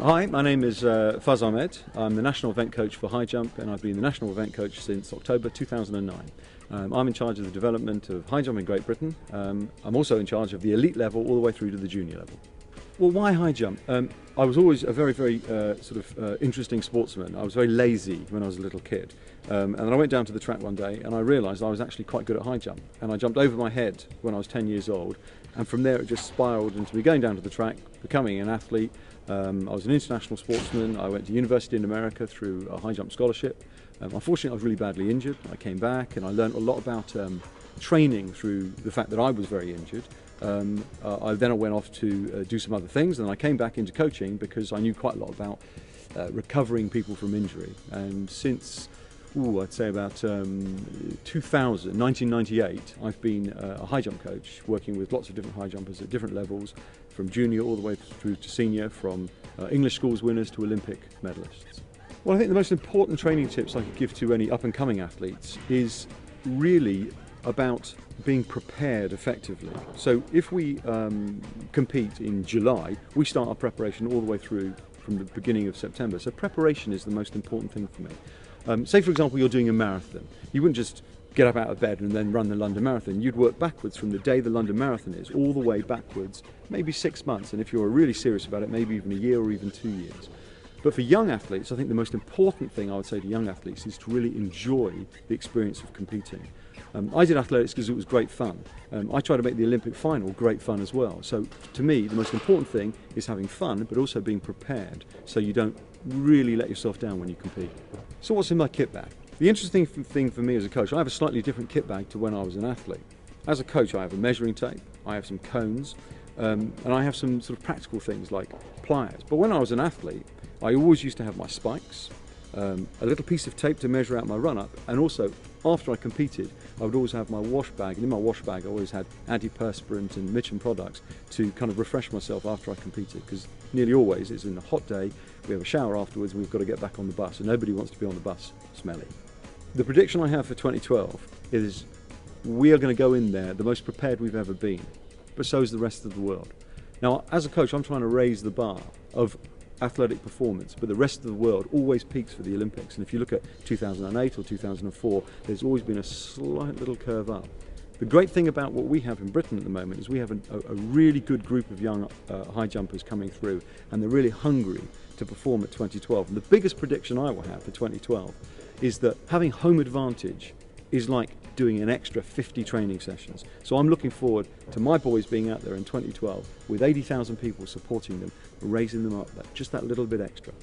Hi, my name is Faz Ahmed. I'm the National Event Coach for High Jump, and I've been the National Event Coach since October 2009. I'm in charge of the development of high jump in Great Britain. I'm also in charge of the elite level all the way through to the junior level. Well, why high jump? I was always a very interesting sportsman. I was very lazy when I was a little kid. And then I went down to the track one day and I realised I was actually quite good at high jump. And I jumped over my head when I was 10 years old. And from there it just spiralled into me going down to the track, becoming an athlete. I was an international sportsman. I went to university in America through a high jump scholarship. Unfortunately, I was really badly injured. I came back and I learned a lot about training through the fact that I was very injured. I went off to do some other things, and I came back into coaching because I knew quite a lot about recovering people from injury. And since, I'd say about 1998, I've been a high jump coach, working with lots of different high jumpers at different levels, from junior all the way through to senior, from English schools winners to Olympic medalists. Well, I think the most important training tips I could give to any up-and-coming athletes is really about being prepared effectively. So if we compete in July, we start our preparation all the way through from the beginning of September. So preparation is the most important thing for me. Say for example you're doing a marathon. You wouldn't just get up out of bed and then run the London Marathon. You'd work backwards from the day the London Marathon is, all the way backwards, maybe 6 months, and if you're really serious about it, maybe even a year or even 2 years. But for young athletes, I think the most important thing I would say to young athletes is to really enjoy the experience of competing. I did athletics because it was great fun. I try to make the Olympic final great fun as well. So to me, the most important thing is having fun, but also being prepared so you don't really let yourself down when you compete. So what's in my kit bag? The interesting thing for me as a coach, I have a slightly different kit bag to when I was an athlete. As a coach, I have a measuring tape, I have some cones, and I have some sort of practical things like pliers. But when I was an athlete, I always used to have my spikes, a little piece of tape to measure out my run-up, and also after I competed I would always have my wash bag, and in my wash bag I always had antiperspirant and Mitchin products to kind of refresh myself after I competed, because nearly always it's in a hot day, we have a shower afterwards, we've got to get back on the bus, and nobody wants to be on the bus smelly. The prediction I have for 2012 is we are going to go in there the most prepared we've ever been, but so is the rest of the world. Now as a coach I'm trying to raise the bar of athletic performance, but the rest of the world always peaks for the Olympics, and if you look at 2008 or 2004, there's always been a slight little curve up. The great thing about what we have in Britain at the moment is we have a really good group of young high jumpers coming through, and they're really hungry to perform at 2012. And the biggest prediction I will have for 2012 is that having home advantage is like doing an extra 50 training sessions. So I'm looking forward to my boys being out there in 2012 with 80,000 people supporting them, raising them up just that little bit extra.